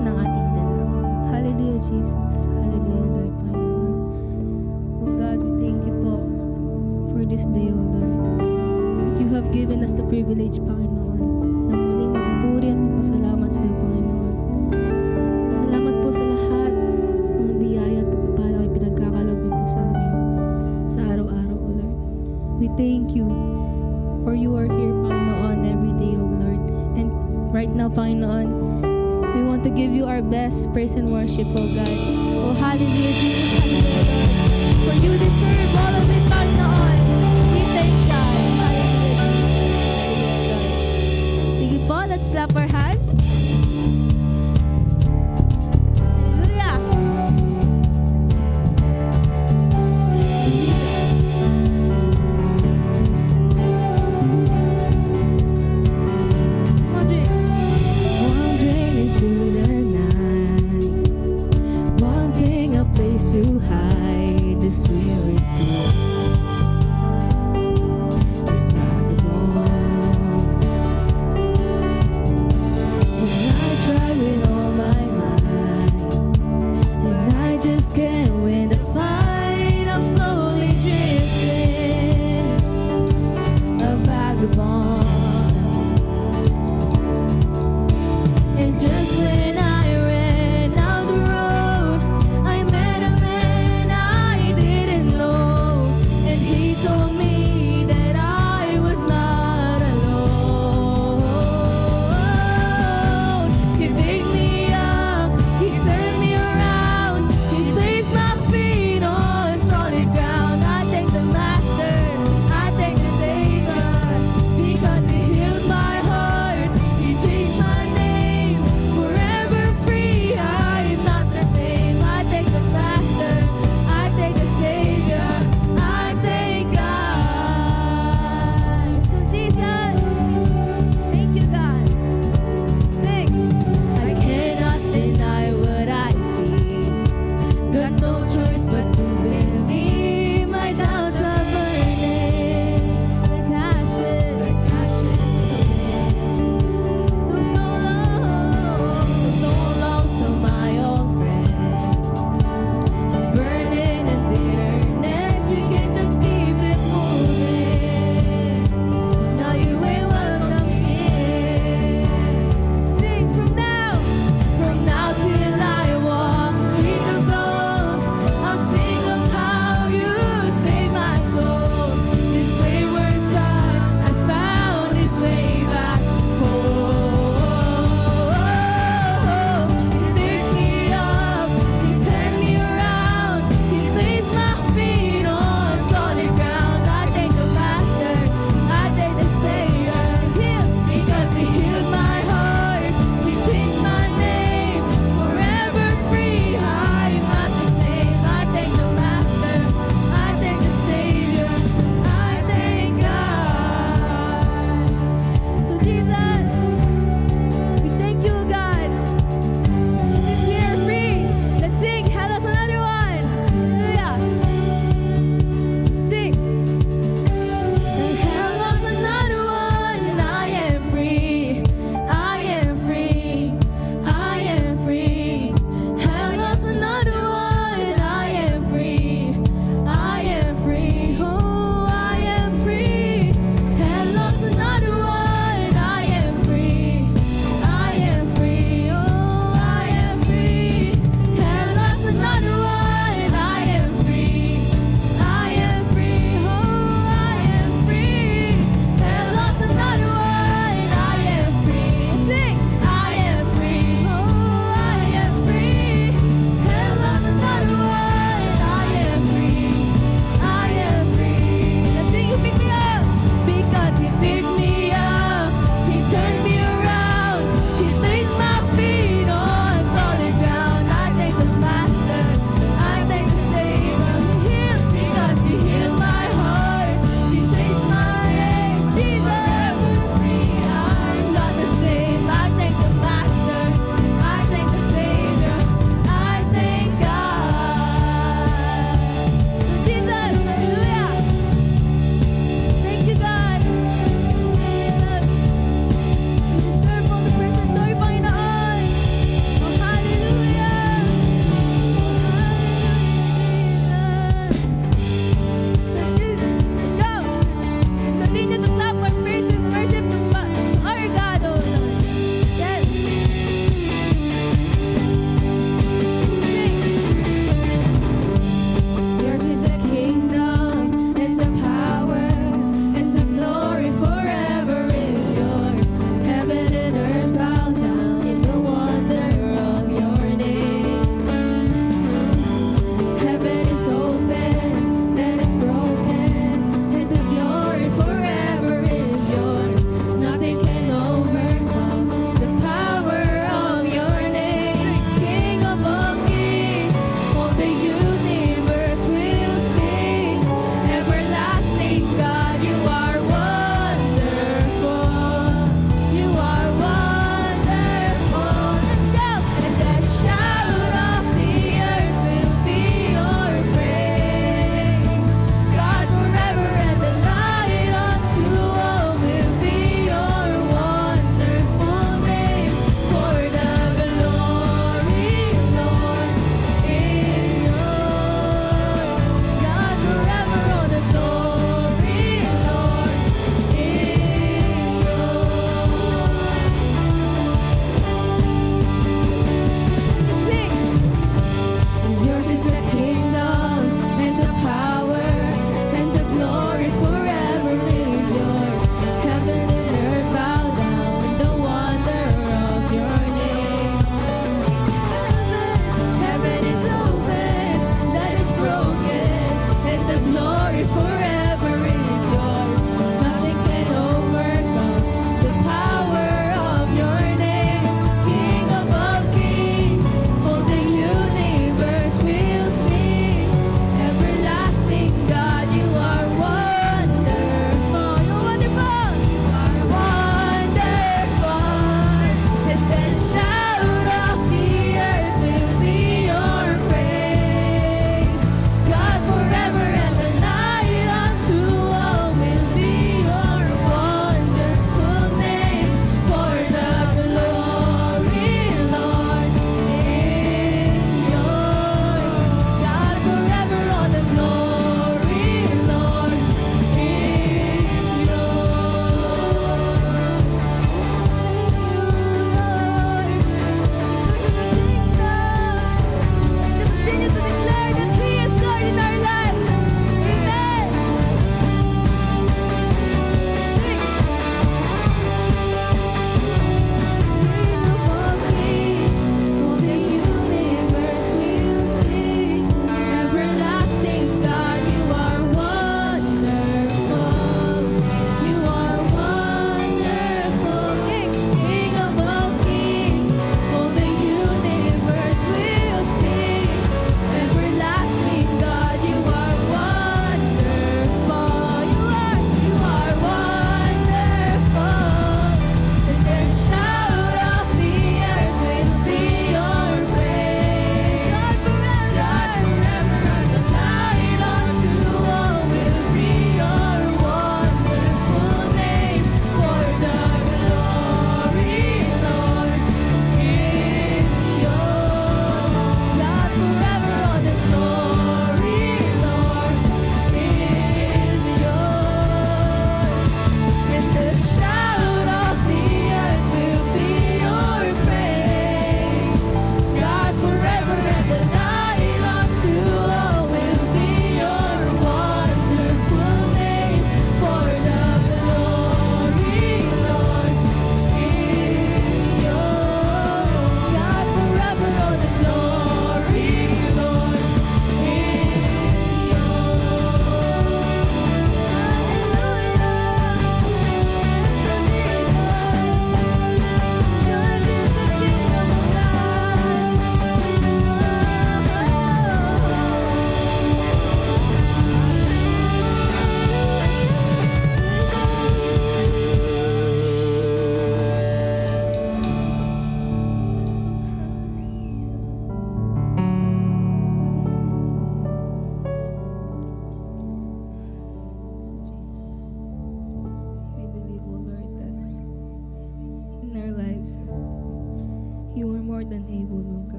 Pakinggan ng ating dalangin. Hallelujah, Jesus. Hallelujah, Lord, Panginoon. Oh God, we thank you po for this day, oh Lord. That you have given us the privilege, Panginoon, na muling magpuri at magpasalamat sa iyo, Panginoon. Salamat po sa lahat ng biyaya at pagpapala ay pinagkakaloob niyo po sa amin sa araw-araw, oh Lord. We thank you for you are here, Panginoon, every day, oh Lord. And right now, Panginoon, we want to give you our best praise and worship, oh God. Oh, hallelujah, Jesus, hallelujah, Lord. For you deserve all of it, Panginoon. We thank God. Hallelujah, Jesus. Sige po, let's clap our hands. Hallelujah. Wandering into the night, wanting a place to hide this weary soul. These vagabonds,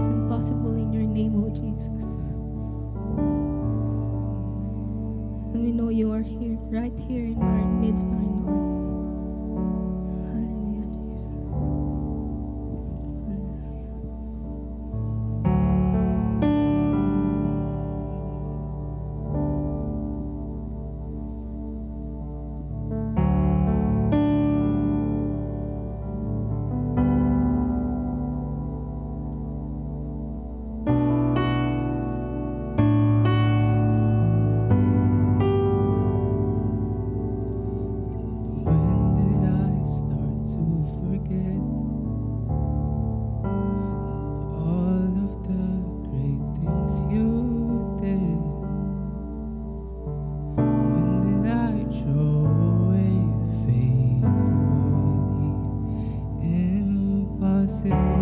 impossible in your name, O Jesus. And we know you are here, right here in our midst, Panginoon. Hallelujah, Jesus. Hallelujah. When did I start to forget all of the great things you did? When did I throw away faith for the impossible?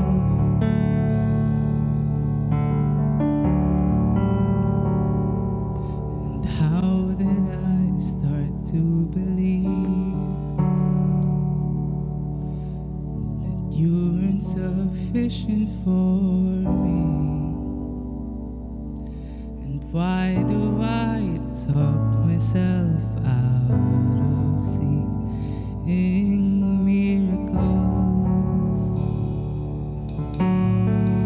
And how did I start to believe that you weren't sufficient for me? And why do I talk myself out of seeing miracles?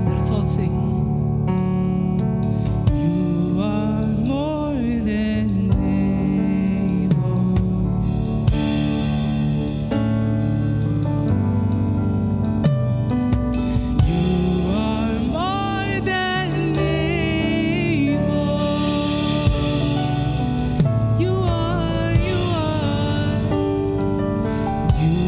Let us all sing. You are more than able. You are more than able. You are. You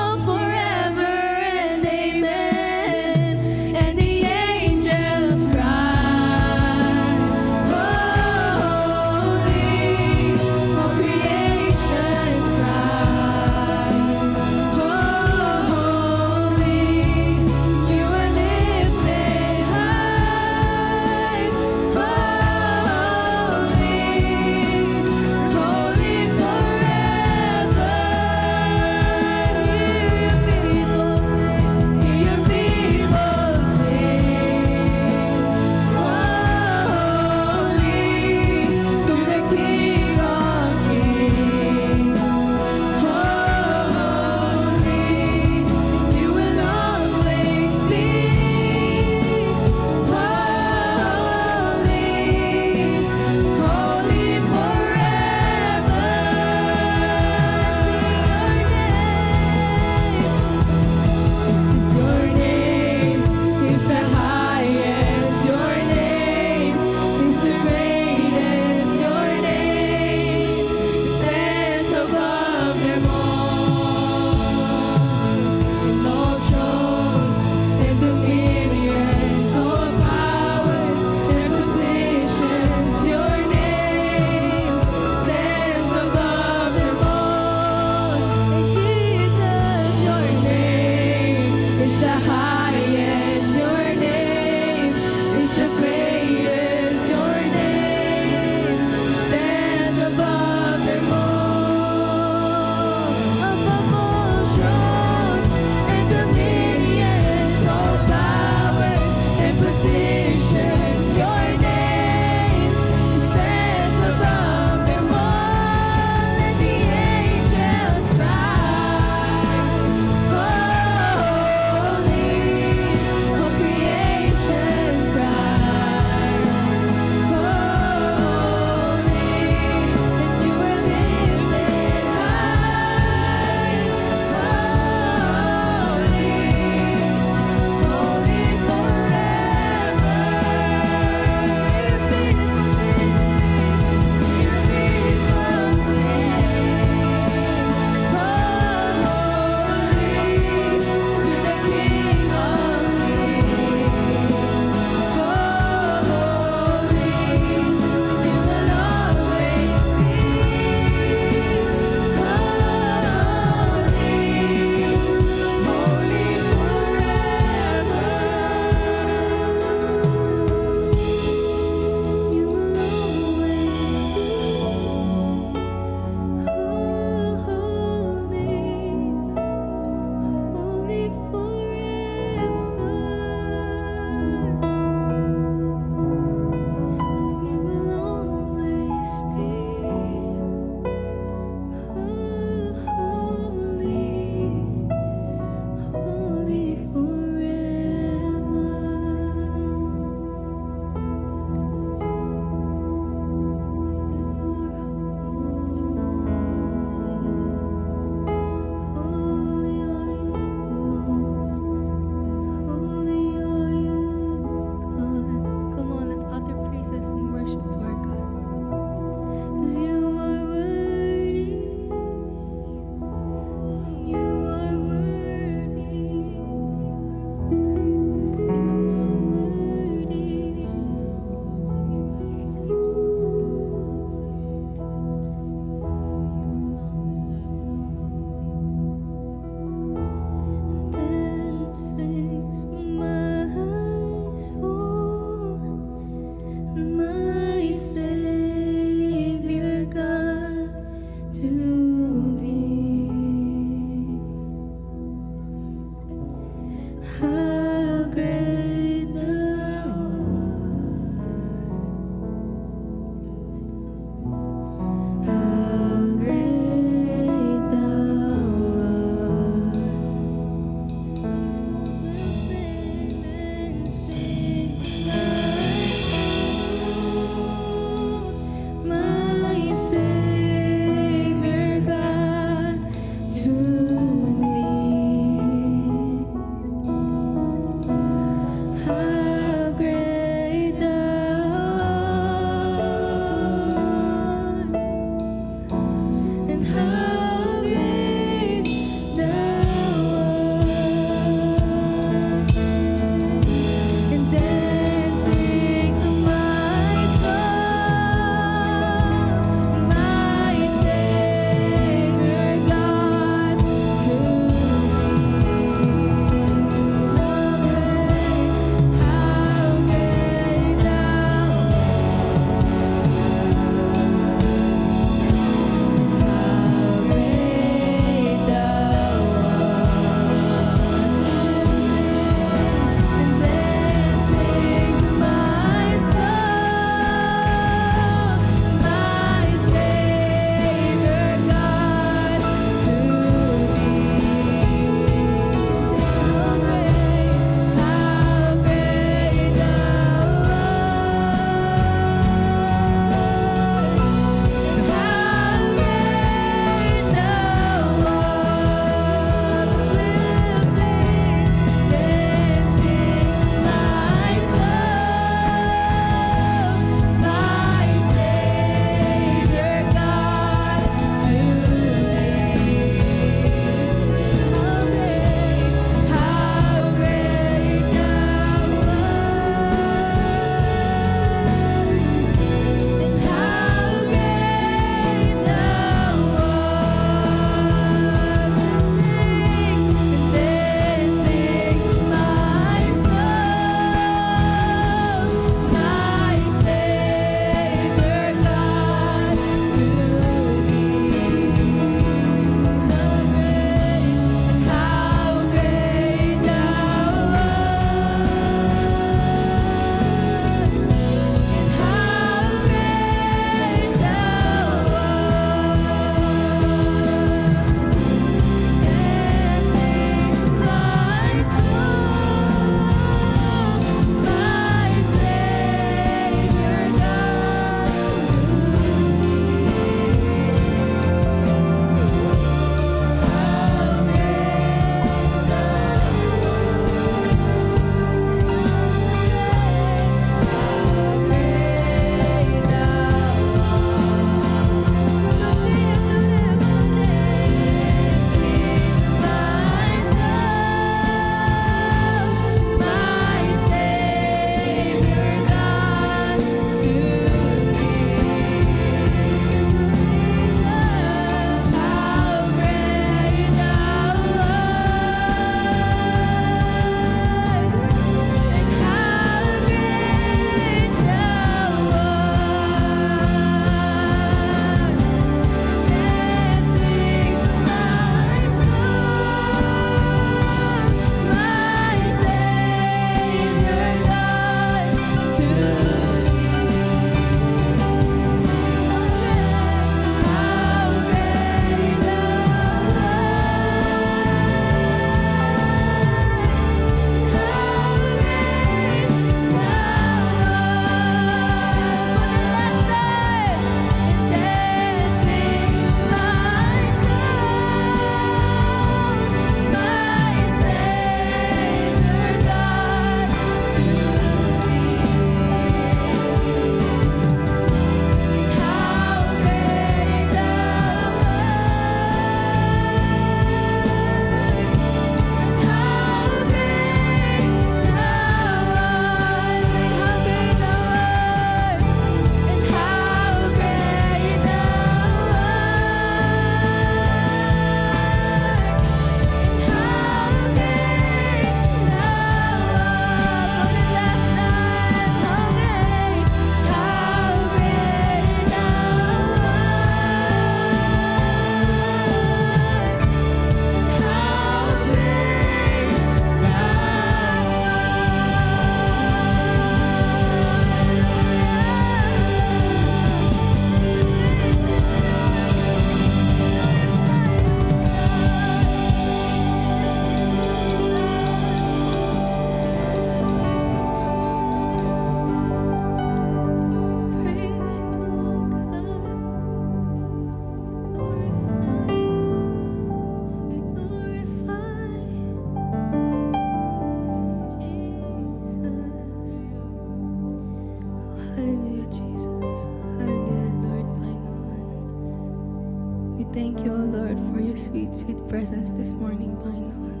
presence this morning, Panginoon.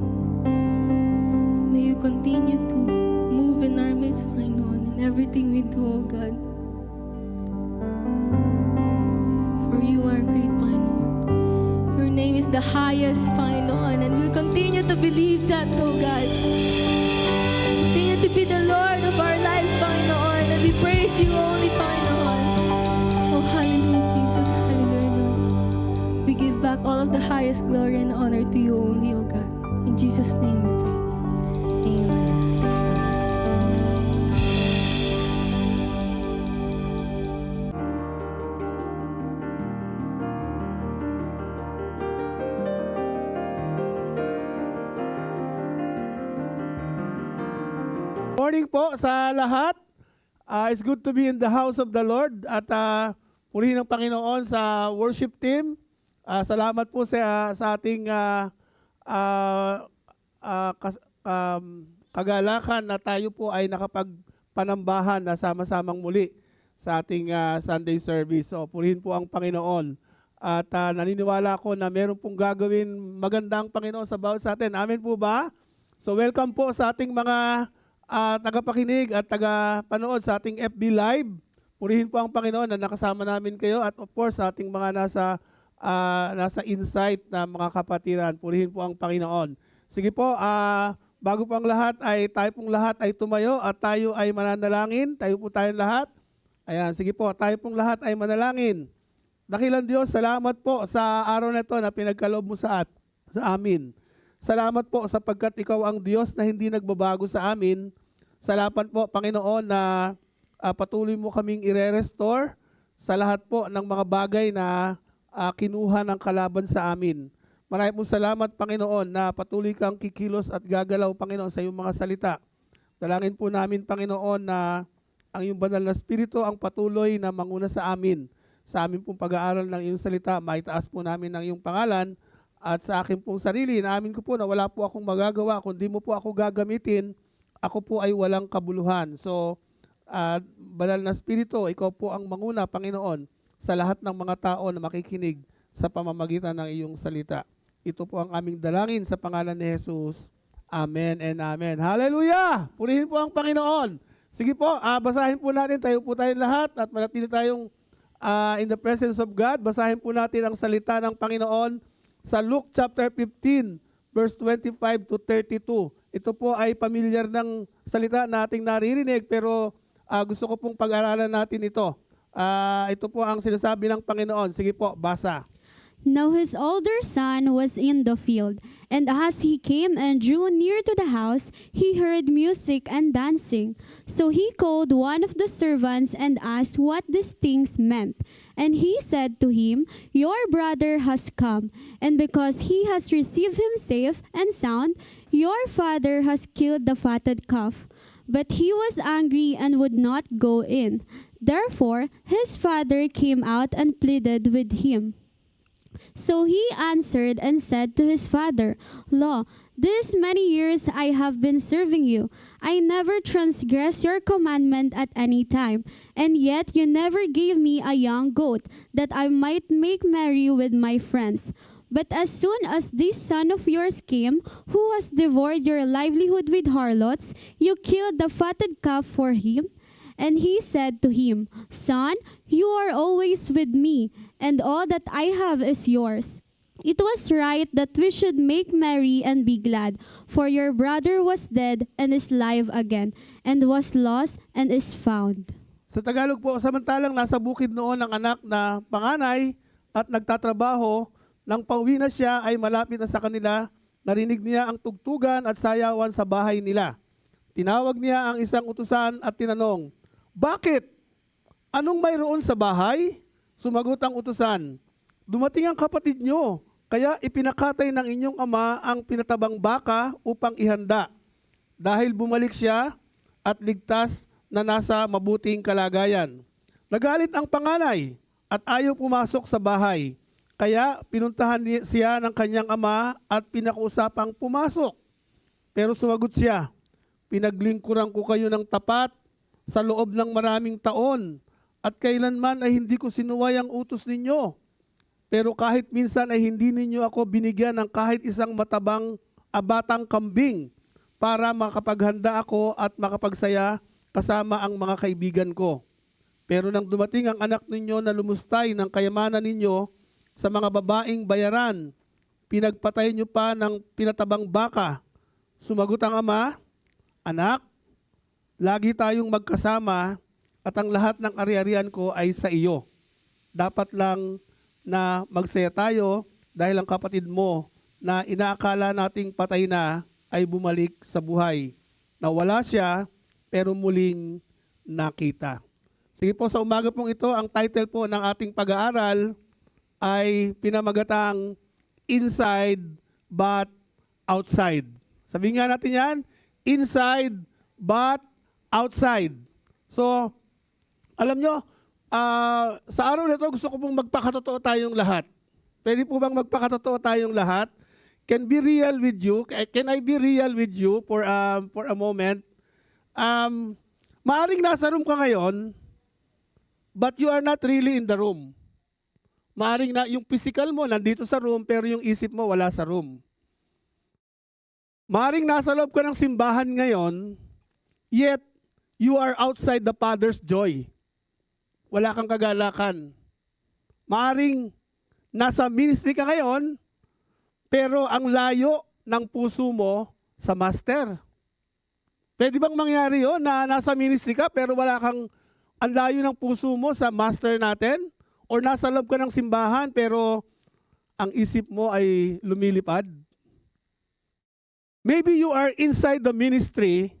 May you continue to move in our midst, Panginoon, in everything we do, O God. For you are great, Panginoon. Your name is the highest, Panginoon, and we'll continue to believe that, O God. Continue to be the Lord of our lives, Panginoon, and we praise you only, Panginoon. Oh, hallelujah, Jesus, hallelujah, Lord. We give back all of the highest glory and honor to you only, O God. In Jesus' name we pray. Amen. Morning po sa lahat. It's good to be in the house of the Lord at purihin ng Panginoon sa worship team. Salamat po sa ating kagalakan na tayo po ay nakapagpanambahan na sama-samang muli sa ating Sunday service. So purihin po ang Panginoon. At naniniwala ako na meron pong gagawin magandang Panginoon sa bawat sa atin. Amen po ba? So welcome po sa ating mga tagapakinig at tagapanood sa ating FB Live. Purihin po ang Panginoon na nakasama namin kayo at of course sa ating mga nasa insight na mga kapatiran. Purihin po ang Panginoon. Sige po, bago po ang lahat ay tayo pong lahat ay tumayo at tayo ay mananalangin. Tayo po tayong lahat. Ayan, sige po, tayo pong lahat ay manalangin. Dakilang Diyos, salamat po sa araw na ito na pinagkaloob mo sa amin. Salamat po sapagkat ikaw ang Diyos na hindi nagbabago sa amin. Salamat po, Panginoon, na patuloy mo kaming ire-restore sa lahat po ng mga bagay na kinuha ng kalaban sa amin. Maraming salamat, Panginoon, na patuloy kang kikilos at gagalaw, Panginoon, sa iyong mga salita. Dalangin po namin, Panginoon, na ang iyong banal na Espiritu ang patuloy na manguna sa amin. Sa amin pong pag-aaral ng iyong salita, maitaas po namin ng iyong pangalan. At sa akin pong sarili, naamin ko po na wala po akong magagawa. Kung di mo po ako gagamitin, ako po ay walang kabuluhan. So, banal na Espiritu, ikaw po ang manguna, Panginoon, sa lahat ng mga tao na makikinig sa pamamagitan ng iyong salita. Ito po ang aming dalangin sa pangalan ni Jesus. Amen and amen. Hallelujah! Purihin po ang Panginoon. Sige po, basahin po natin, tayo po tayong lahat at manatili tayong in the presence of God. Basahin po natin ang salita ng Panginoon sa Luke chapter 15, verse 25 to 32. Ito po ay pamilyar ng salita na ating naririnig pero gusto ko pong pag-aralan natin ito. Ito po ang sinasabi ng Panginoon. Sige po, basa. Now his older son was in the field, and as he came and drew near to the house, he heard music and dancing. So he called one of the servants and asked what these things meant. And he said to him, "Your brother has come, and because he has received him safe and sound, your father has killed the fatted calf." But he was angry and would not go in. Therefore his father came out and pleaded with him. So he answered and said to his father, "Lo, these many years I have been serving you. I never transgressed your commandment at any time, and yet you never gave me a young goat, that I might make merry with my friends. But as soon as this son of yours came, who has devoured your livelihood with harlots, you killed the fatted calf for him." And he said to him, "Son, you are always with me, and all that I have is yours. It was right that we should make merry and be glad, for your brother was dead and is alive again, and was lost and is found." Sa Tagalog po, samantalang nasa bukid noon ang anak na panganay at nagtatrabaho, nang pauwi na siya ay malapit na sa kanila, narinig niya ang tugtugan at sayawan sa bahay nila. Tinawag niya ang isang utusan at tinanong, "Bakit? Anong mayroon sa bahay?" Sumagot ang utusan, "Dumating ang kapatid nyo, kaya ipinakatay ng inyong ama ang pinatabang baka upang ihanda. Dahil bumalik siya at ligtas na nasa mabuting kalagayan." Nagalit ang panganay at ayaw pumasok sa bahay. Kaya pinuntahan siya ng kanyang ama at pinakusapang pumasok. Pero sumagot siya, "Pinaglingkuran ko kayo ng tapat sa loob ng maraming taon, at kailanman ay hindi ko sinuway ang utos ninyo. pero kahit minsan ay hindi ninyo ako binigyan ng kahit isang batang kambing para makapaghanda ako at makapagsaya kasama ang mga kaibigan ko. Pero nang dumating ang anak ninyo na lumustay ng kayamanan ninyo sa mga babaeng bayaran, pinagpatay nyo pa ng pinatabang baka. Sumagot ang ama, anak, lagi tayong magkasama at ang lahat ng ari-arian ko ay sa iyo. Dapat lang na magsaya tayo dahil ang kapatid mo na inaakala nating patay na ay bumalik sa buhay. Nawala siya pero muling nakita. Sige po, sa umaga pong ito, ang title po ng ating pag-aaral ay pinamagatang Inside but Outside. Sabihin nga natin yan, inside but outside. So, alam nyo, sa araw na ito, gusto ko pong magpakatotoo tayong lahat. Pwede po bang magpakatotoo tayong lahat? Can be real with you? Can I be real with you for a moment? Maaring nasa room ka ngayon, but you are not really in the room. Maaring na yung physical mo nandito sa room, pero yung isip mo wala sa room. Maaring nasa loob ka ng simbahan ngayon, yet you are outside the Father's joy. Wala kang kagalakan. Maaring nasa ministry ka ngayon, pero ang layo ng puso mo sa Master. Pwede bang mangyari yun na nasa ministry ka, pero wala kang ang layo ng puso mo sa Master natin? Or nasa loob ka ng simbahan, pero ang isip mo ay lumilipad? Maybe you are inside the ministry,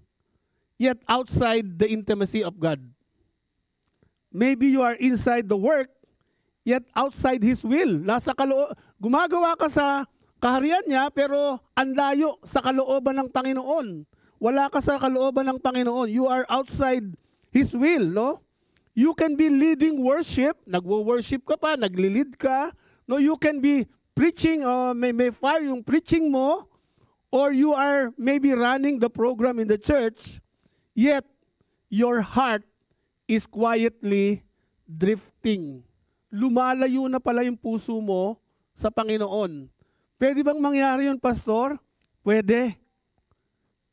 yet outside the intimacy of God. Maybe you are inside the work, yet outside His will. Gumagawa ka sa kaharian niya, pero ang layo sa kalooban ng Panginoon. Wala ka sa kalooban ng Panginoon. You are outside His will, no? You can be leading worship, nagwo-worship ka pa, nagli-lead ka. No, you can be preaching, may fire yung preaching mo, or you are maybe running the program in the church, yet your heart is quietly drifting. Lumalayo na pala yung puso mo sa Panginoon. Pwede bang mangyari yun, Pastor? Pwede.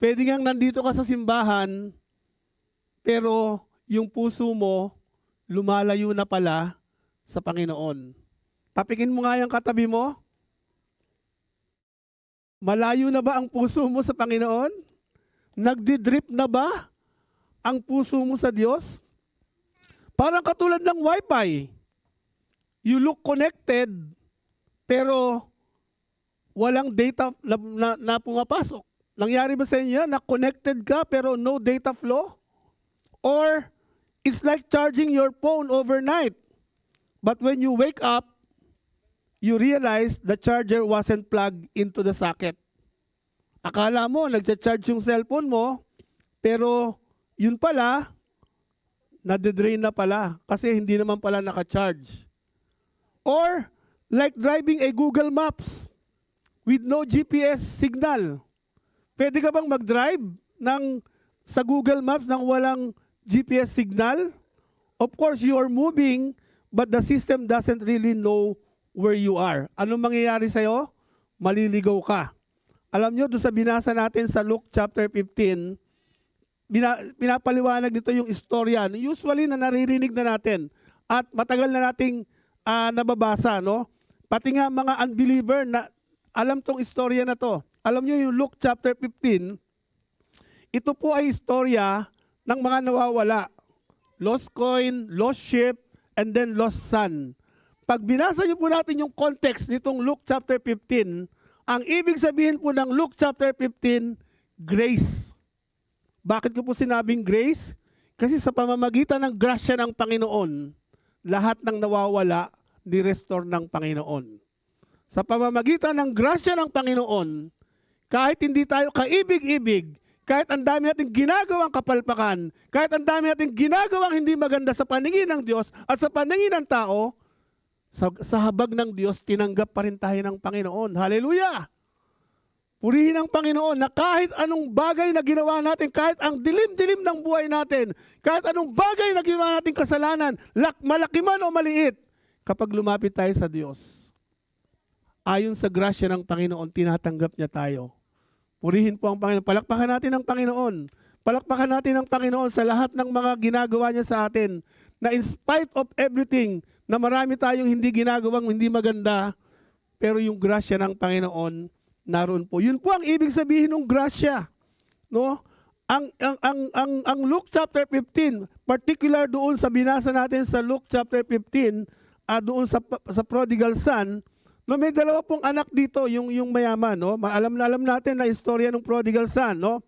Pwede ngang nandito ka sa simbahan, pero yung puso mo lumalayo na pala sa Panginoon. Tapikin mo nga yung katabi mo. Malayo na ba ang puso mo sa Panginoon? Nagdidrip na ba ang puso mo sa Diyos? Parang katulad ng Wi-Fi. You look connected, pero walang data na pumapasok. Nangyari ba sa inyo na connected ka pero no data flow? Or it's like charging your phone overnight. But when you wake up, you realize the charger wasn't plugged into the socket. Akala mo, nagcha-charge yung cellphone mo, pero yun pala, nade-drain na pala kasi hindi naman pala naka-charge. Or, like driving a Google Maps with no GPS signal. Pwede ka bang mag-drive sa Google Maps nang walang GPS signal? Of course, you are moving, but the system doesn't really know where you are. Anong mangyayari sa'yo? Maliligaw ka. Alam nyo, doon sa binasa natin sa Luke chapter 15, pinapaliwanag dito yung istorya. Usually na naririnig na natin at matagal na nating nababasa, no? Pati nga mga unbeliever na alam tong istorya na to. Alam nyo yung Luke chapter 15, ito po ay istorya ng mga nawawala. Lost coin, lost sheep, and then lost son. Pag binasa nyo po natin yung context nitong Luke chapter 15, ang ibig sabihin po ng Luke chapter 15, grace. Bakit ko po sinabing grace? Kasi sa pamamagitan ng grasya ng Panginoon, lahat ng nawawala, ni-restore ng Panginoon. Sa pamamagitan ng grasya ng Panginoon, kahit hindi tayo kaibig-ibig, kahit ang dami nating ginagawang kapalpakan, kahit ang dami nating ginagawang hindi maganda sa paningin ng Diyos at sa paningin ng tao, sa habag ng Diyos, tinanggap pa rin tayo ng Panginoon. Hallelujah! Purihin ang Panginoon na kahit anong bagay na ginawa natin, kahit ang dilim-dilim ng buhay natin, kahit anong bagay na ginawa natin kasalanan, malaki man o maliit, kapag lumapit tayo sa Diyos, ayon sa grasya ng Panginoon, tinatanggap niya tayo. Purihin po ang Panginoon. Palakpakan natin ang Panginoon. Palakpakan natin ang Panginoon sa lahat ng mga ginagawa niya sa atin, na in spite of everything, na marami tayong hindi ginagawang hindi maganda, pero yung grasya ng Panginoon naroon po. Yun po ang ibig sabihin ng grasya, no? Ang Luke chapter 15, particular doon sa binasa natin sa Luke chapter 15, doon sa prodigal son, no, may dalawa pong anak dito, yung mayaman, no? Alam natin na istorya ng prodigal son, no?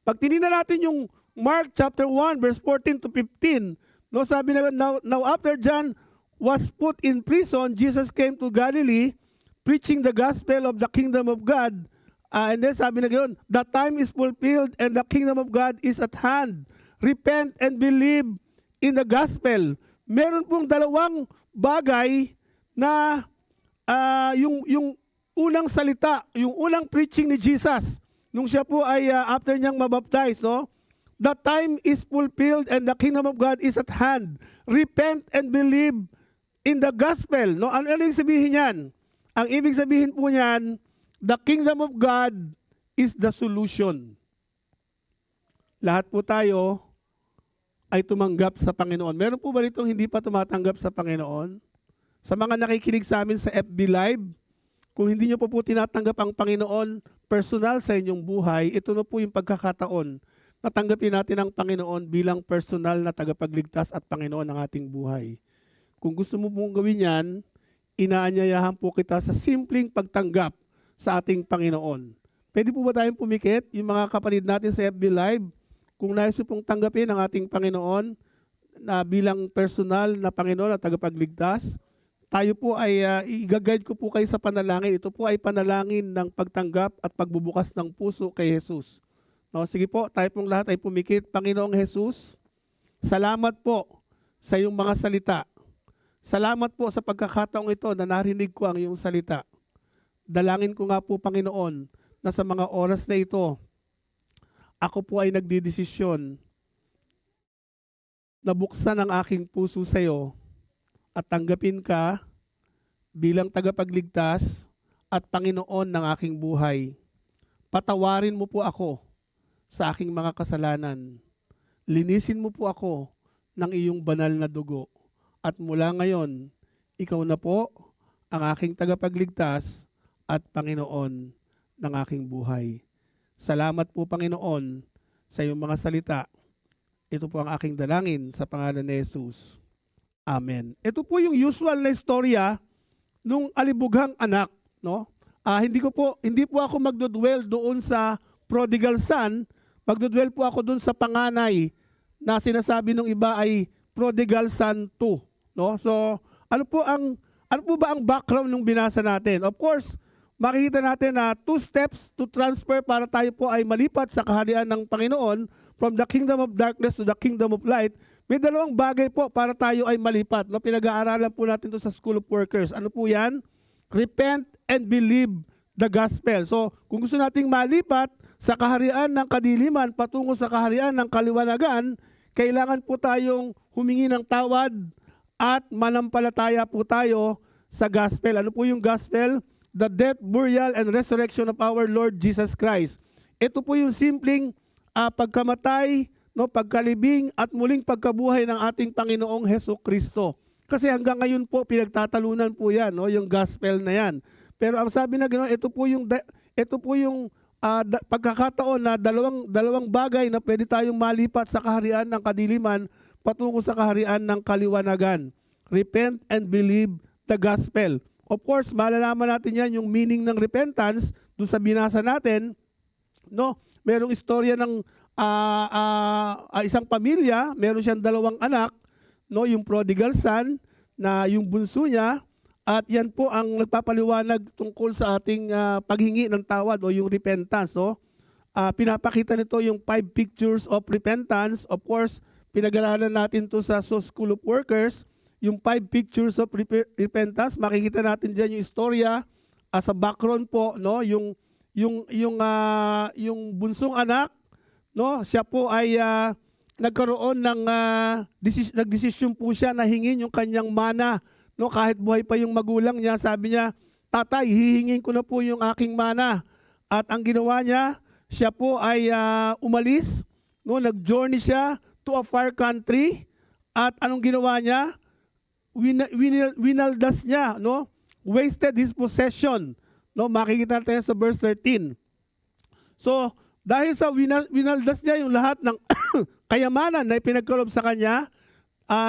Pag tinignan natin yung Mark chapter 1 verse 14 to 15, no, sabi na, now after John was put in prison, Jesus came to Galilee preaching the gospel of the kingdom of God. And then sabi na ganoon, the time is fulfilled and the kingdom of God is at hand. Repent and believe in the gospel. Meron pong dalawang bagay na yung unang salita, yung unang preaching ni Jesus, nung siya po ay after niyang mabaptize, no? The time is fulfilled and the kingdom of God is at hand. Repent and believe in the gospel. No? Ano ibig sabihin yan? Ang ibig sabihin po niyan, the kingdom of God is the solution. Lahat po tayo ay tumanggap sa Panginoon. Meron po ba ritong hindi pa tumatanggap sa Panginoon? Sa mga nakikinig sa amin sa FB Live, kung hindi nyo po tinatanggap ang Panginoon personal sa inyong buhay, ito na po yung pagkakataon na tanggapin natin ang Panginoon bilang personal na tagapagligtas at Panginoon ng ating buhay. Kung gusto mo pong gawin yan, inaanyayahan po kita sa simpleng pagtanggap sa ating Panginoon. Pwede po ba tayong pumikit, yung mga kapatid natin sa FB Live, kung nais pong tanggapin ang ating Panginoon na bilang personal na Panginoon at tagapagligtas, tayo po ay i-guide ko po kayo sa panalangin. Ito po ay panalangin ng pagtanggap at pagbubukas ng puso kay Jesus. No, sige po, tayo pong lahat ay pumikit. Panginoong Jesus, salamat po sa iyong mga salita. Salamat po sa pagkakataong ito na narinig ko ang iyong salita. Dalangin ko nga po, Panginoon, na sa mga oras na ito, ako po ay nagdidesisyon na buksan ang aking puso sa iyo at tanggapin ka bilang tagapagligtas at Panginoon ng aking buhay. Patawarin mo po ako sa aking mga kasalanan. Linisin mo po ako ng iyong banal na dugo. At mula ngayon, ikaw na po ang aking tagapagligtas at Panginoon ng aking buhay. Salamat po, Panginoon, sa iyong mga salita. Ito po ang aking dalangin sa pangalan ni Jesus. Amen. Ito po yung usual na istorya nung alibughang anak, no? Hindi po ako magdodwell doon sa prodigal son, magdodwell po ako doon sa panganay na sinasabi ng iba ay prodigal son 2, no? So, ano po ba ang background ng binasa natin? Of course, makikita natin na 2 steps to transfer para tayo po ay malipat sa kaharian ng Panginoon from the kingdom of darkness to the kingdom of light. May dalawang bagay po para tayo ay malipat. No? Pinag-aaralan po natin ito sa School of Workers. Ano po yan? Repent and believe the gospel. So, kung gusto nating malipat sa kaharian ng kadiliman patungo sa kaharian ng kaliwanagan, kailangan po tayong humingi ng tawad at manampalataya po tayo sa gospel. Ano po yung gospel? The death, burial, and resurrection of our Lord Jesus Christ. Ito po yung simpleng pagkamatay, no, pagkalibing at muling pagkabuhay ng ating Panginoong Hesukristo. Kasi hanggang ngayon po pinagtatalunan po 'yan, no, yung gospel na 'yan. Pero ang sabi na ganoon, ito po yung pagkakataon na dalawang bagay na pwede tayong malipat sa kaharian ng kadiliman patungo sa kaharian ng kaliwanagan. Repent and believe the gospel. Of course, malalaman natin 'yan yung meaning ng repentance doon sa binasa natin, no? Merong istorya ng isang pamilya, meron siyang 2 anak, no, yung prodigal son na yung bunso niya, at yan po ang nagpapaliwanag tungkol sa ating paghingi ng tawad o yung repentance, no? Pinapakita nito yung 5 pictures of repentance. Of course, pinag-aralan natin to sa School of Workers, yung 5 pictures of repentance. Makikita natin diyan yung istorya sa background po, no, yung bunsong anak, no, siya po ay nagkaroon ng nagdesisyon po siya na hingin yung kanyang mana, no, kahit buhay pa yung magulang niya. Sabi niya, tatay, hihingin ko na po yung aking mana. At ang ginawa niya, siya po ay umalis, no, nag-journey siya to a far country. At anong ginawa niya? Winaldas niya, no? Wasted his possession. No, makikita natin sa verse 13. So, dahil sa winaldas niya yung lahat ng kayamanan na ipinagkaloob sa kanya,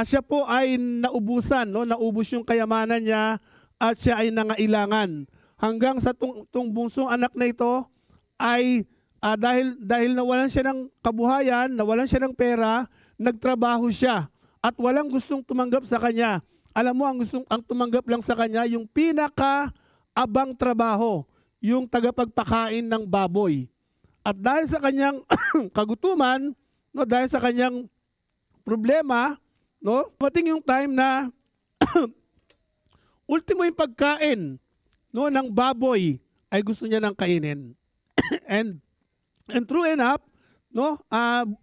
siya po ay naubusan, no? Naubos yung kayamanan niya at siya ay nangailangan. Hanggang sa tong bunsong anak na ito ay dahil nawalan siya ng kabuhayan, nawalan siya ng pera, nagtrabaho siya at walang gustong tumanggap sa kanya. Alam mo, ang tumanggap lang sa kanya yung pinaka-abang trabaho, yung tagapagpakain ng baboy. At dahil sa kanyang kagutuman, no, dahil sa kanyang problema, no, mating yung time na ultimo yung pagkain, no, ng baboy ay gusto niya nang kainin. and true enough, no,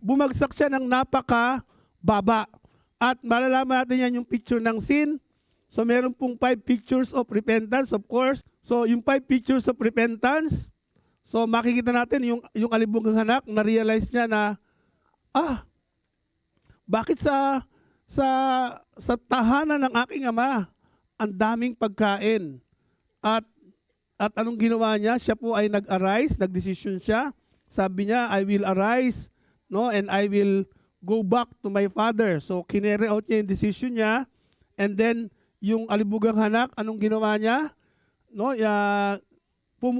bumagsak siya ng napaka-baba. At malalaman natin yan yung picture ng sin. So meron pong 5 pictures of repentance, of course. So yung 5 pictures of repentance, so makikita natin yung alibunggang anak, na-realize niya na, bakit sa tahanan ng aking ama, ang daming pagkain. At anong ginawa niya? Siya po ay nag-arise, nag-decision siya. Sabi niya, I will arise, no, and I will go back to my father. So, kinere out niya yung decision niya. And then, yung alibugang hanak, anong ginawa niya? No,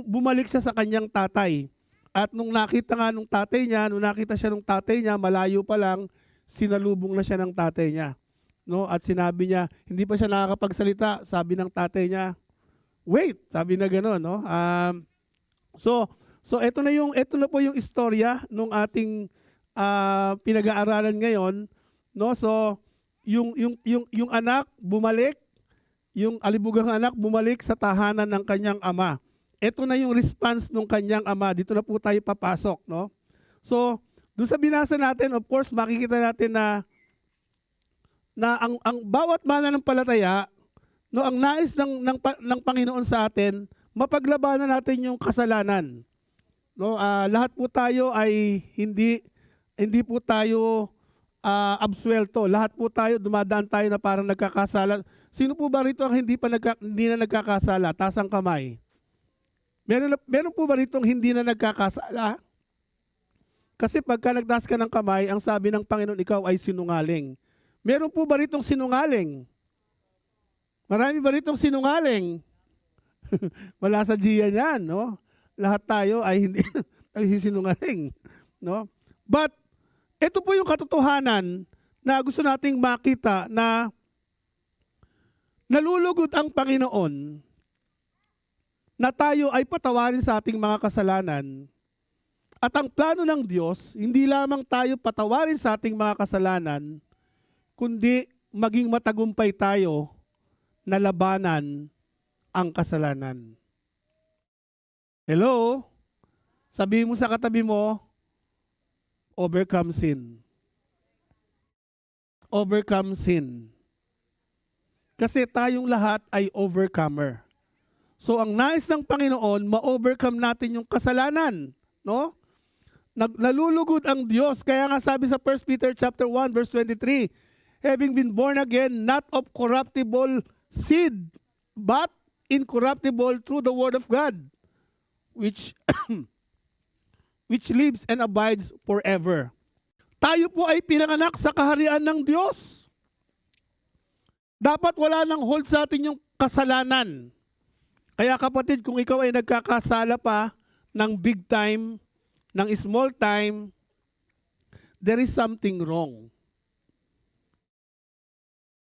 bumalik siya sa kanyang tatay. At nung nakita nga nung tatay niya, nung nakita siya nung tatay niya, malayo pa lang, sinalubong na siya ng tatay niya. No, at sinabi niya, hindi pa siya nakakapagsalita. Sabi ng tatay niya, wait, sabi na gano'n, no? So ito na po yung istorya nung ating pinag-aaralan ngayon, no? So yung anak bumalik, yung alibugang anak bumalik sa tahanan ng kanyang ama. Ito na yung response ng kanyang ama. Dito na po tayo papasok, no? So doon sa binasa natin, of course, makikita natin na ang bawat mananampalataya, no, ang nais ng Panginoon sa atin, mapaglabanan natin yung kasalanan. No, lahat po tayo ay hindi po tayo absuelto. Lahat po tayo dumadaan tayo na parang nagkakasala. Sino po ba rito ang hindi na nagkakasala? Taas ang kamay. Meron po ba rito ang hindi na nagkakasala? Kasi pagka nagtaas ka ng kamay, ang sabi ng Panginoon, ikaw ay sinungaling. Meron po ba ritong sinungaling? Marami ba ritong sinungaling? Wala sa Gian yan, no? Lahat tayo ay hindi nagsisinungaling, no? But ito po yung katotohanan na gusto nating makita, na nalulugod ang Panginoon na tayo ay patawarin sa ating mga kasalanan. At ang plano ng Diyos, hindi lamang tayo patawarin sa ating mga kasalanan, kundi maging matagumpay tayo na labanan ang kasalanan. Hello? Sabihin mo sa katabi mo, overcome sin. Overcome sin. Kasi tayong lahat ay overcomer. So ang nais ng Panginoon, ma-overcome natin yung kasalanan, no? Nalulugod ang Diyos. Kaya nga sabi sa 1 Peter chapter 1 verse 23, having been born again, not of corruptible seed, but incorruptible through the word of God, which lives and abides forever. Tayo po ay pinanganak sa kaharian ng Diyos. Dapat wala nang hold sa atin yung kasalanan. Kaya kapatid, kung ikaw ay nagkakasala pa ng big time, ng small time, there is something wrong.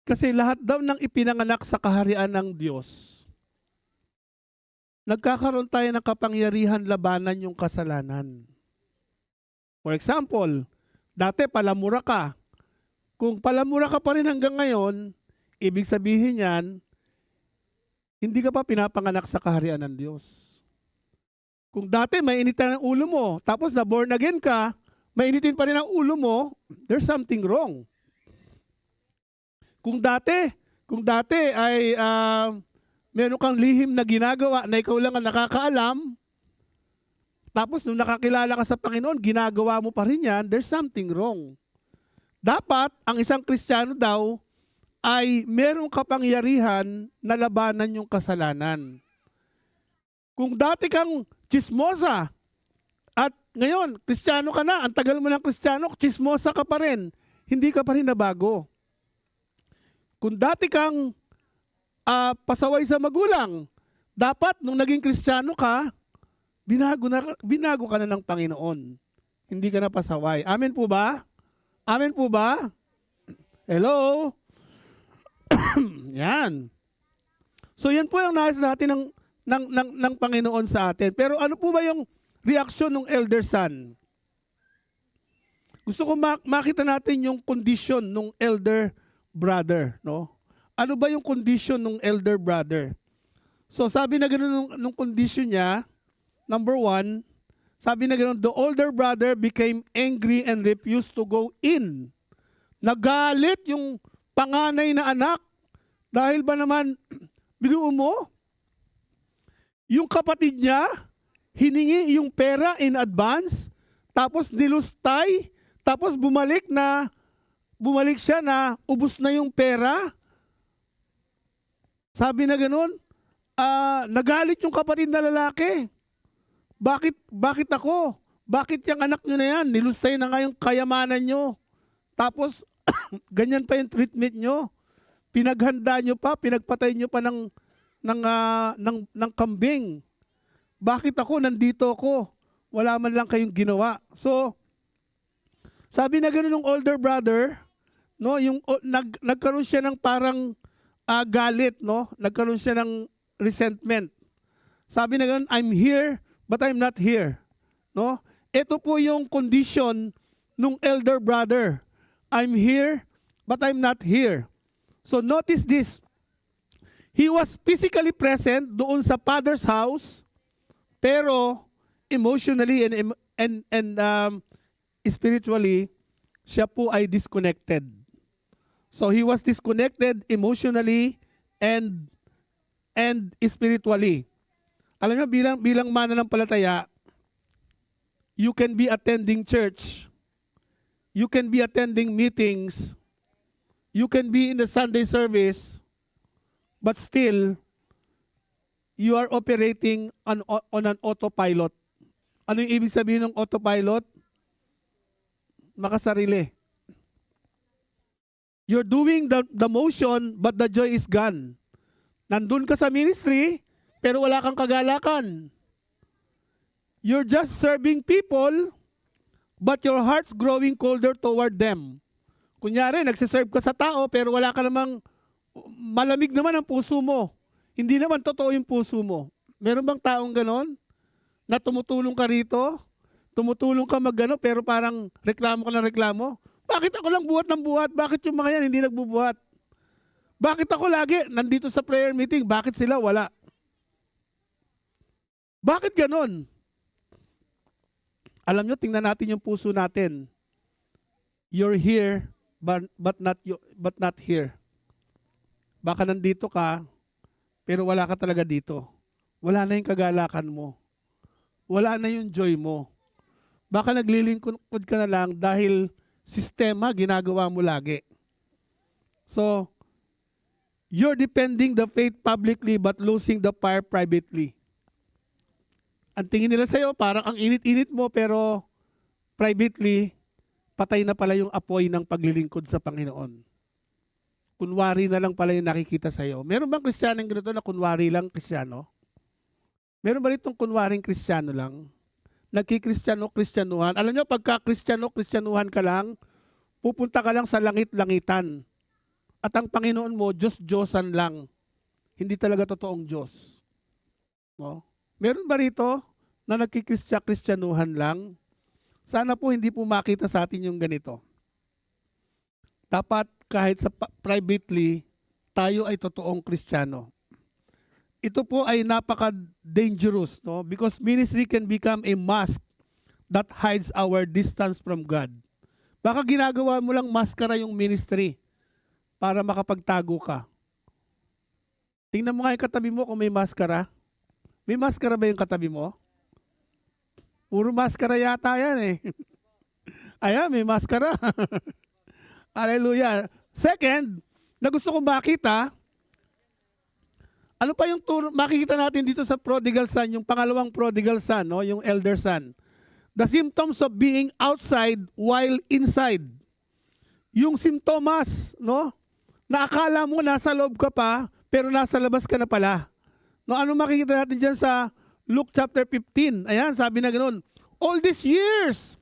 Kasi lahat daw ng ipinanganak sa kaharian ng Diyos, nagkakaroon tayo ng kapangyarihan labanan yung kasalanan. For example, dati palamura ka. Kung palamura ka pa rin hanggang ngayon, ibig sabihin yan, hindi ka pa pinapanganak sa kaharian ng Diyos. Kung dati mainitan ang ulo mo, tapos na born again ka, mainitin pa rin ang ulo mo, there's something wrong. Kung dati ay meron kang lihim na ginagawa na ikaw lang ang nakakaalam, tapos nung nakakilala ka sa Panginoon, ginagawa mo pa rin yan, there's something wrong. Dapat, ang isang Kristiyano daw, ay merong kapangyarihan na labanan yung kasalanan. Kung dati kang chismosa, at ngayon, Kristiyano ka na, ang tagal mo ng Kristiyano, chismosa ka pa rin, hindi ka pa rin nabago. Kung dati kang pasaway sa magulang, dapat nung naging Kristiyano ka, binago ka na ng Panginoon. Hindi ka na pasaway. Amen po ba? Amen po ba? Hello? Yan. So yan po yung nais natin ng Panginoon sa atin. Pero ano po ba yung reaksyon ng elder son? Gusto ko makita natin yung condition ng elder brother, no? Ano ba yung condition ng elder brother? So sabi na gano'n nung condition niya, number 1, sabi na gano'n, the older brother became angry and refused to go in. Nagalit yung panganay na anak. Dahil ba naman, binuo mo? Yung kapatid niya, hiningi yung pera in advance, tapos nilustay, tapos bumalik siya na ubos na yung pera. Sabi na gano'n, nagalit yung kapatid na lalaki. Bakit ako? Bakit yung anak nyo na yan? Nilustay na nga yung kayamanan nyo. Tapos, ganyan pa yung treatment nyo. Pinaghanda nyo pa, pinagpatay nyo pa ng kambing. Bakit ako? Nandito ako. Wala man lang kayong ginawa. So, sabi na gano'n ng older brother, no, nagkaroon siya ng parang galit, no? Nagkaroon siya ng resentment. Sabi na gano'n, I'm here, but I'm not here. No? Ito po yung condition ng elder brother. I'm here, but I'm not here. So notice this. He was physically present doon sa father's house, pero emotionally and spiritually, siya po ay disconnected. So he was disconnected emotionally and spiritually. Alam niyo, bilang mananampalataya, you can be attending church, you can be attending meetings, you can be in the Sunday service, but still, you are operating on an autopilot. Ano yung ibig sabihin ng autopilot? Makasarili. You're doing the motion, but the joy is gone. Nandun ka sa ministry, pero wala kang kagalakan. You're just serving people, but your heart's growing colder toward them. Kunyari, nagsiserve ka sa tao, pero wala ka namang, malamig naman ang puso mo. Hindi naman totoo yung puso mo. Meron bang taong ganon? Na tumutulong ka rito? Tumutulong ka magano, pero parang reklamo ka ng reklamo? Bakit ako lang buhat ng buhat? Bakit yung mga yan hindi nagbubuhat? Bakit ako lagi nandito sa prayer meeting? Bakit sila wala? Bakit ganon? Alam nyo, tingnan natin yung puso natin. You're here, but not here. Baka nandito ka, pero wala ka talaga dito. Wala na yung kagalakan mo. Wala na yung joy mo. Baka naglilingkod ka na lang dahil sistema ginagawa mo lagi. So, you're defending the faith publicly but losing the fire privately. Ang tingin nila sa'yo, parang ang init-init mo, pero privately, patay na pala yung apoy ng paglilingkod sa Panginoon. Kunwari na lang pala yung nakikita sa'yo. Meron bang Kristiyanong ganito na kunwari lang Kristiyano? Meron ba itong kunwaring Kristiyano lang? Nagkikristiyano-kristyanuhan. Alam nyo, pagka Kristiyano-kristyanuhan ka lang, pupunta ka lang sa langit-langitan. At ang Panginoon mo, Diyos-Diyosan lang. Hindi talaga totoong Diyos. No? Meron ba rito na nagkikristyanuhan lang? Sana po hindi po makita sa atin yung ganito. Dapat kahit sa privately, tayo ay totoong Kristiyano. Ito po ay napaka-dangerous, no? Because ministry can become a mask that hides our distance from God. Baka ginagawa mo lang maskara yung ministry para makapagtago ka. Tingnan mo nga yung katabi mo kung may maskara. May maskara ba yung katabi mo? Puro maskara yata yan eh. Ayan, may maskara. Hallelujah. Second, na gusto kong makita, ano pa yung makikita natin dito sa prodigal son, yung pangalawang prodigal son, no? Yung elder son. The symptoms of being outside while inside. Yung simptomas, no? Na akala mo nasa loob ka pa, pero nasa labas ka na pala. No, ano makikita natin dyan sa Luke chapter 15? Ayan, sabi na ganoon. All these years,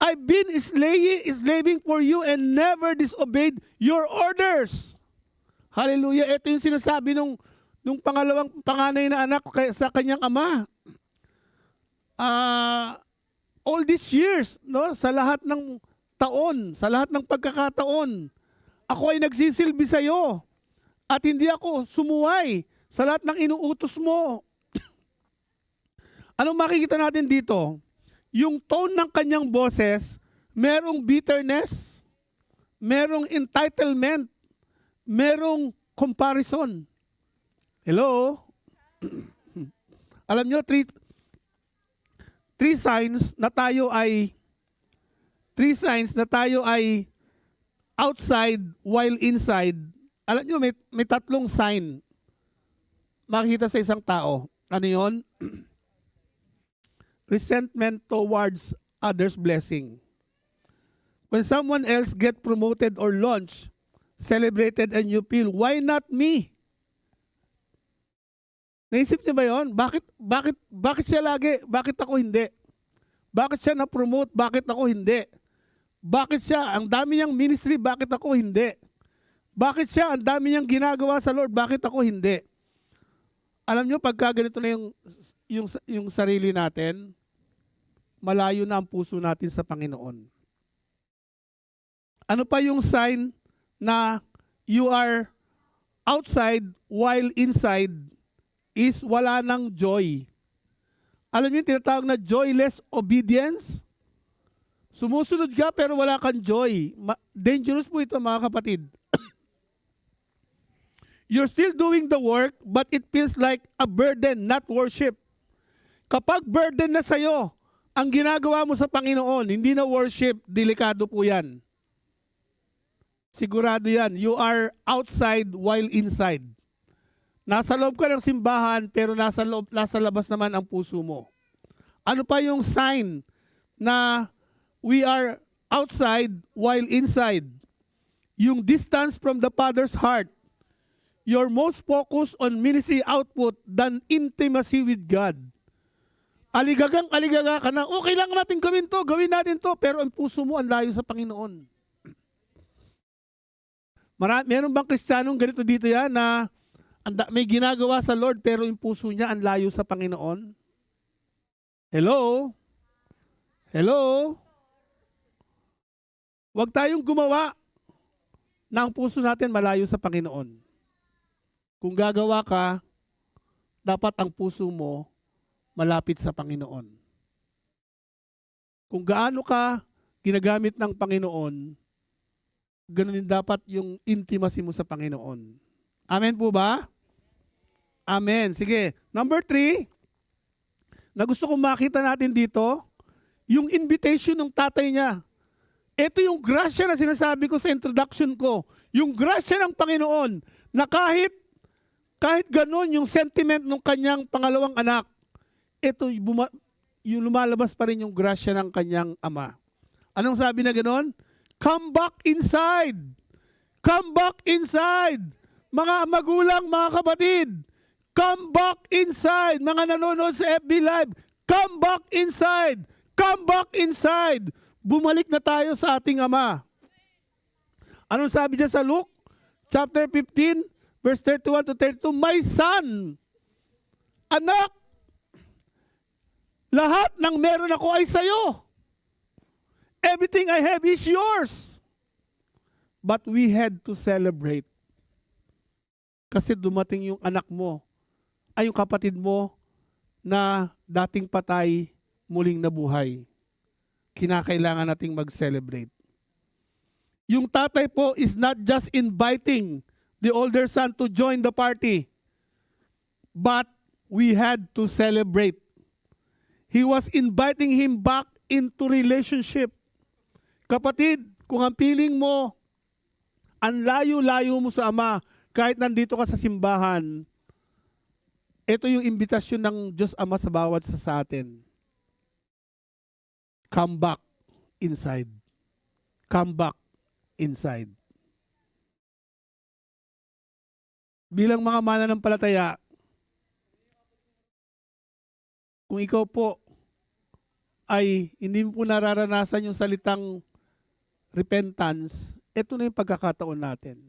I've been slaving for you and never disobeyed your orders. Hallelujah. Ito yung sinasabi nung panganay na anak sa kanyang ama. All these years, no, sa lahat ng taon, sa lahat ng pagkakataon, ako ay nagsisilbi sa iyo at hindi ako sumuway sa lahat ng inuutos mo. Anong makikita natin dito? Yung tone ng kanyang boses, merong bitterness, merong entitlement, merong comparison. Hello? Alam nyo, three signs na tayo ay outside while inside. Alam nyo, may tatlong sign makikita sa isang tao. Ano yun? Resentment towards others' blessing. When someone else get promoted or launched, celebrated, and you feel, why not me? Naisip niyo ba yun? Bakit siya lagi? Bakit ako hindi? Bakit siya na-promote? Bakit ako hindi? Bakit siya? Ang dami niyang ministry, bakit ako hindi? Bakit siya? Ang dami niyang ginagawa sa Lord, bakit ako hindi? Alam niyo, pagka ganito na yung sarili natin, malayo na ang puso natin sa Panginoon. Ano pa yung sign na you are outside while inside is wala ng joy? Alam niyo yung tinatawag na joyless obedience? Sumusunod ka pero wala kang joy. Dangerous po ito mga kapatid. You're still doing the work, but it feels like a burden, not worship. Kapag burden na sa'yo, ang ginagawa mo sa Panginoon, hindi na worship, delikado po yan. Sigurado yan. You are outside while inside. Nasa loob ka ng simbahan, pero nasa labas naman ang puso mo. Ano pa yung sign na we are outside while inside? Yung distance from the Father's heart. You're most focused on ministry output than intimacy with God. Aligaga ka na, okay lang natin gawin natin to, pero ang puso mo ang layo sa Panginoon. Meron bang Kristiyanong ganito dito yan na may ginagawa sa Lord pero yung puso niya ang layo sa Panginoon? Hello? Hello? Huwag tayong gumawa na ang puso natin malayo sa Panginoon. Kung gagawa ka, dapat ang puso mo malapit sa Panginoon. Kung gaano ka ginagamit ng Panginoon, ganun din dapat yung intimacy mo sa Panginoon. Amen po ba? Amen. Sige. Number 3, na gusto kong makita natin dito, yung invitation ng tatay niya. Ito yung grasya na sinasabi ko sa introduction ko. Yung grasya ng Panginoon na kahit ganun yung sentiment ng kanyang pangalawang anak, ito yung lumalabas pa rin yung grasya ng kanyang ama. Anong sabi na ganun? Come back inside! Come back inside! Mga magulang, mga kapatid, come back inside! Mga nanonood sa FB Live, come back inside! Come back inside! Bumalik na tayo sa ating ama. Anong sabi niya sa Luke? Chapter 15, verse 31 to 32, my son, anak, lahat ng meron ako ay sa'yo. Everything I have is yours. But we had to celebrate. Kasi dumating yung anak mo, ay yung kapatid mo na dating patay, muling nabuhay. Kinakailangan nating mag-celebrate. Yung tatay po is not just inviting the older son to join the party. but we had to celebrate. He was inviting him back into relationship. Kapatid, kung ang piling mo, ang layo-layo mo sa Ama, kahit nandito ka sa simbahan, ito yung imbitasyon ng Diyos Ama sa bawat sa atin. Come back inside. Come back inside. Bilang mga mananampalataya, kung ikaw po ay hindi mo po nararanasan yung salitang repentance, ito na yung pagkakataon natin.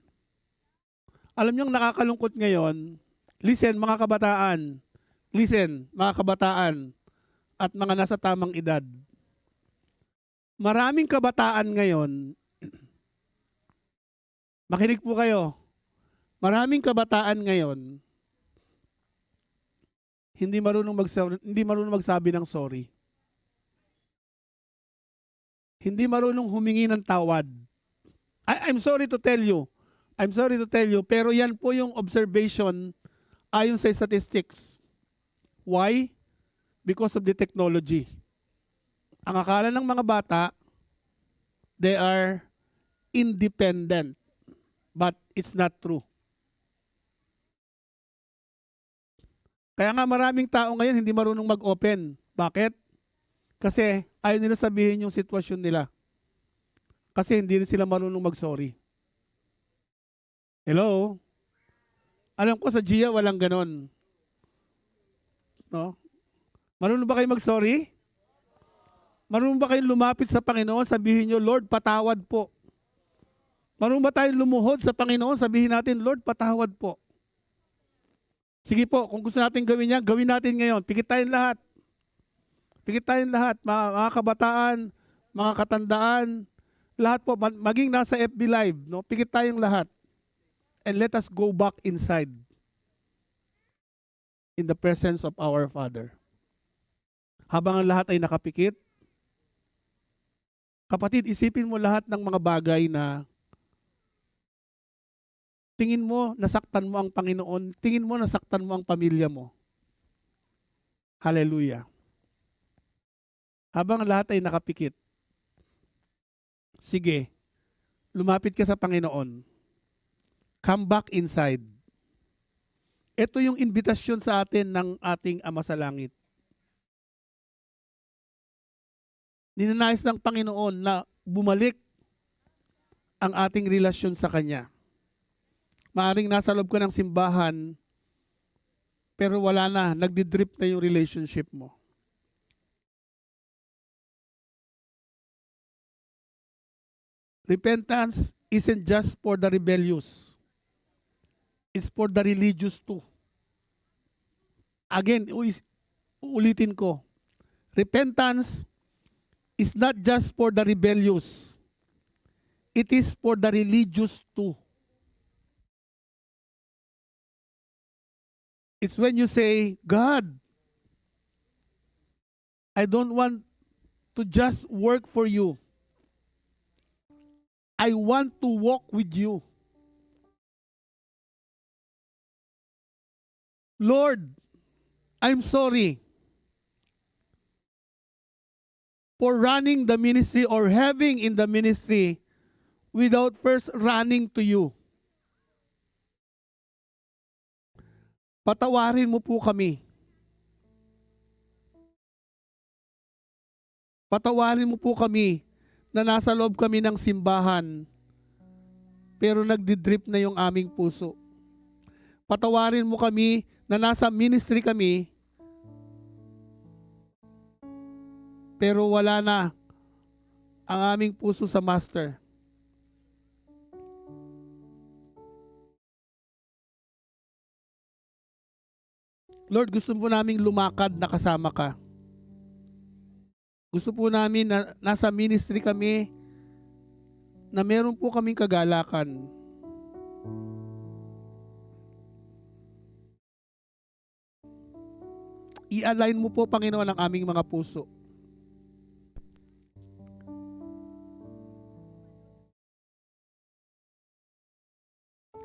Alam niyo, nakakalungkot ngayon, listen mga kabataan, at mga nasa tamang edad. Maraming kabataan ngayon, makinig po kayo, maraming kabataan ngayon, hindi marunong magsabi ng sorry. Hindi marunong humingi ng tawad. I'm sorry to tell you, pero yan po yung observation ayon sa statistics. Why? Because of the technology. Ang akala ng mga bata, they are independent. But it's not true. Kaya nga maraming tao ngayon hindi marunong mag-open. Bakit? Kasi ayaw nila sabihin yung sitwasyon nila. Kasi hindi sila marunong mag-sorry. Hello? Alam ko sa GIA walang ganon. No? Marunong ba kayo mag-sorry? Marunong ba kayo lumapit sa Panginoon, sabihin nyo, Lord, patawad po. Marunong ba tayo lumuhod sa Panginoon, sabihin natin, Lord, patawad po. Sige po, kung gusto natin gawin yan, gawin natin ngayon. Pikit tayong lahat. Mga kabataan, mga katandaan, lahat po, maging nasa FB Live, no? Pikit tayong lahat. And let us go back inside in the presence of our Father. Habang ang lahat ay nakapikit, kapatid, isipin mo lahat ng mga bagay na tingin mo nasaktan mo ang Panginoon, tingin mo nasaktan mo ang pamilya mo. Hallelujah. Habang lahat ay nakapikit, sige, lumapit ka sa Panginoon. Come back inside. Ito yung invitasyon sa atin ng ating Ama sa Langit. Ninanais ng Panginoon na bumalik ang ating relasyon sa Kanya. Maaring nasa loob ka ng simbahan, pero wala na, nagdidrip na yung relationship mo. Repentance isn't just for the rebellious. It's for the religious too. Again, uulitin ko. Repentance is not just for the rebellious. It is for the religious too. It's when you say, God, I don't want to just work for you. I want to walk with you. Lord, I'm sorry for running the ministry or having in the ministry without first running to you. Patawarin mo po kami. Patawarin mo po kami na nasa loob kami ng simbahan pero nagdidrip na yung aming puso. Patawarin mo kami na nasa ministry kami pero wala na ang aming puso sa Master. Lord, gusto po namin lumakad na kasama ka. Gusto po namin na nasa ministry kami na meron po kaming kagalakan. I-align mo po, Panginoon, ang aming mga puso.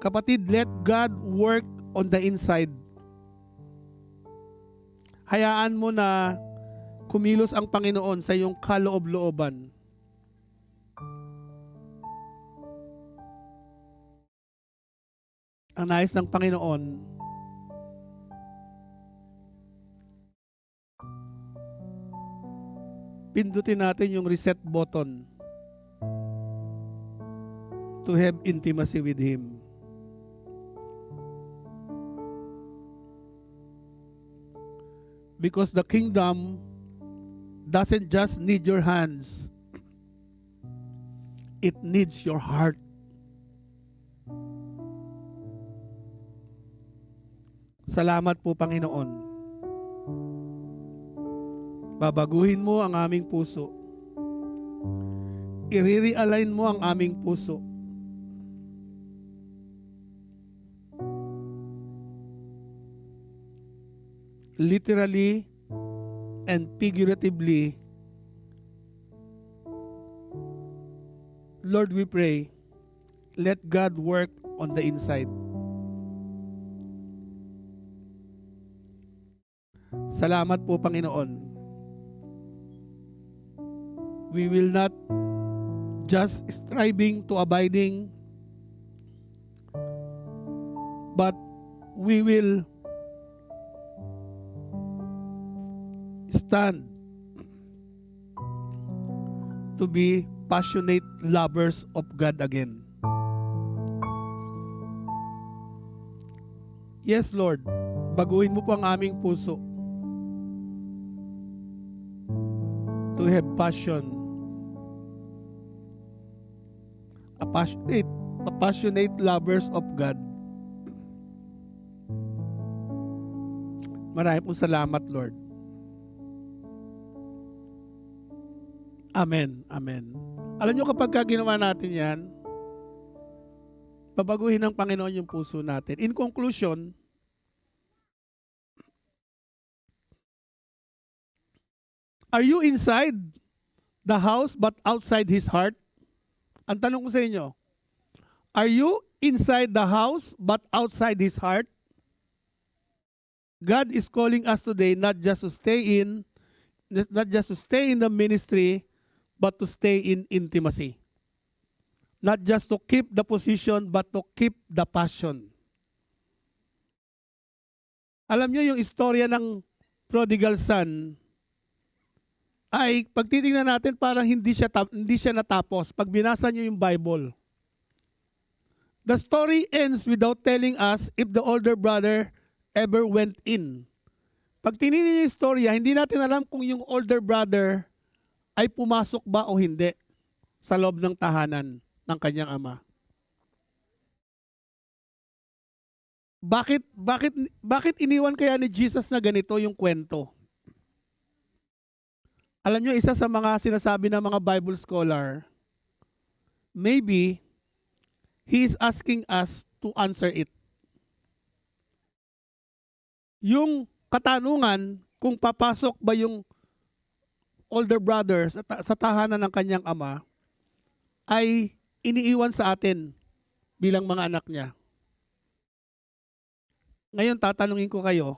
Kapatid, let God work on the inside. hayaan mo na kumilos ang Panginoon sa iyong kaloob-looban. Ang nais ng Panginoon, pindutin natin yung reset button to have intimacy with Him. Because the kingdom doesn't just need your hands, it needs your heart. Salamat po, Panginoon. Babaguhin mo ang aming puso. I-realign mo ang aming puso. Literally and figuratively, Lord, we pray, let God work on the inside. Salamat po, Panginoon. We will not just striving to abiding, but we will stand to be passionate lovers of God again. Yes, Lord, baguhin mo po ang aming puso to have passion, a passionate lovers of God. Maraming pong salamat, Lord. Amen. Amen. Alam nyo, kapag ginawa natin yan, babaguhin ng Panginoon yung puso natin. In conclusion, are you inside the house but outside His heart? Ang tanong ko sa inyo, are you inside the house but outside His heart? God is calling us today not just to stay in the ministry, but to stay in intimacy. Not just to keep the position, but to keep the passion. Alam niyo yung istorya ng prodigal son, ay pag titingnan natin parang hindi siya natapos. Pag binasa niyo yung Bible, the story ends without telling us if the older brother ever went in. Pag tinignan niyo yung istorya, hindi natin alam kung yung older brother ay pumasok ba o hindi sa loob ng tahanan ng kanyang ama. Bakit iniwan kaya ni Jesus na ganito yung kwento? Alam nyo, isa sa mga sinasabi ng mga Bible scholar, maybe He is asking us to answer it. Yung katanungan kung papasok ba yung older brother sa tahanan ng kanyang ama ay iniiwan sa atin bilang mga anak niya. Ngayon tatanungin ko kayo,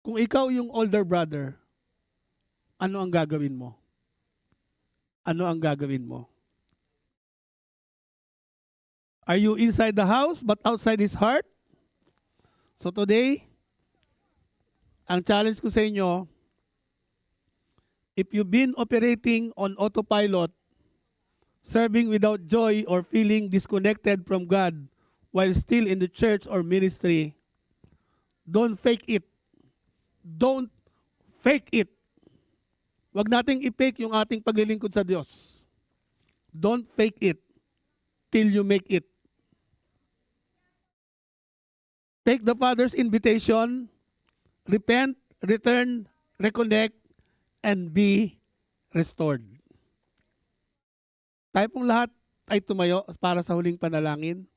kung ikaw yung older brother, ano ang gagawin mo? Ano ang gagawin mo? Are you inside the house but outside His heart? So today, ang challenge ko sa inyo, if you've been operating on autopilot, serving without joy or feeling disconnected from God while still in the church or ministry, don't fake it. Don't fake it. Wag nating i-fake yung ating paglilingkod sa Diyos. Don't fake it till you make it. Take the Father's invitation, repent, return, reconnect, and be restored. Tayo pong lahat ay tumayo para sa huling panalangin.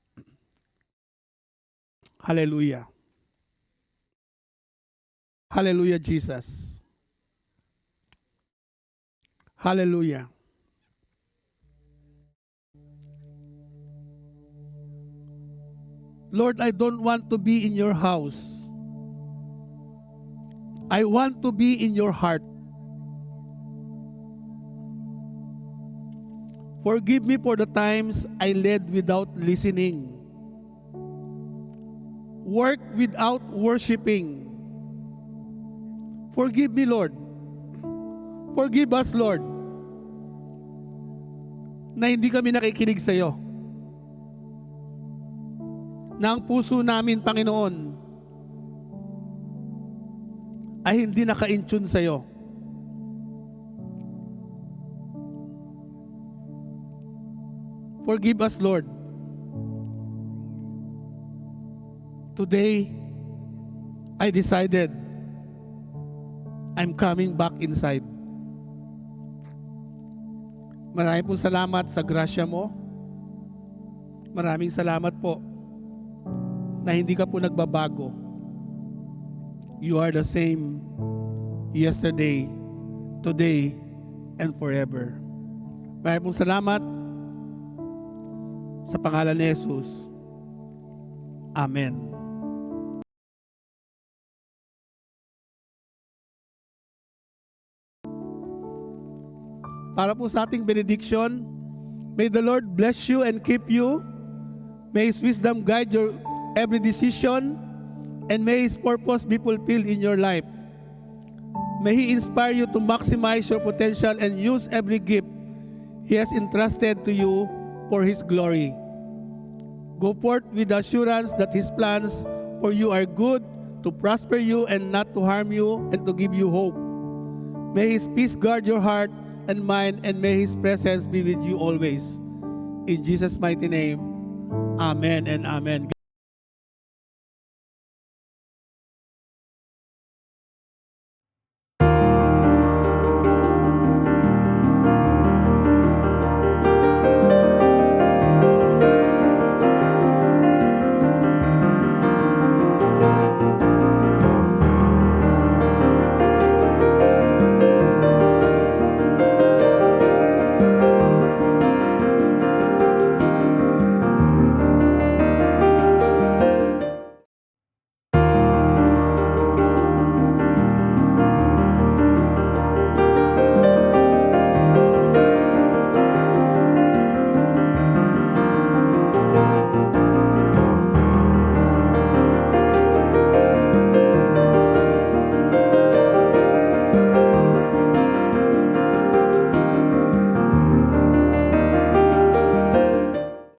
Hallelujah. Hallelujah, Jesus. Hallelujah. Lord, I don't want to be in your house I want to be in your heart. Forgive me for the times I led without listening. Work without worshiping. Forgive me, Lord. Forgive us, Lord, na hindi kami nakikinig sa iyo. Na ang puso namin, Panginoon, ay hindi naka-in-tune sa iyo. Forgive us, Lord. Today, I decided I'm coming back inside. Maraming po salamat sa grasya mo. Maraming salamat po na hindi ka po nagbabago. You are the same yesterday, today, and forever. Maraming po salamat sa pangalan ni Jesus. Amen. Para po sa ating benediction, may the Lord bless you and keep you. May His wisdom guide your every decision, and may His purpose be fulfilled in your life. May He inspire you to maximize your potential and use every gift He has entrusted to you for His glory. Go forth with the assurance that His plans for you are good, to prosper you and not to harm you, and to give you hope. May His peace guard your heart and mind, and may His presence be with you always. In Jesus' mighty name, amen and amen.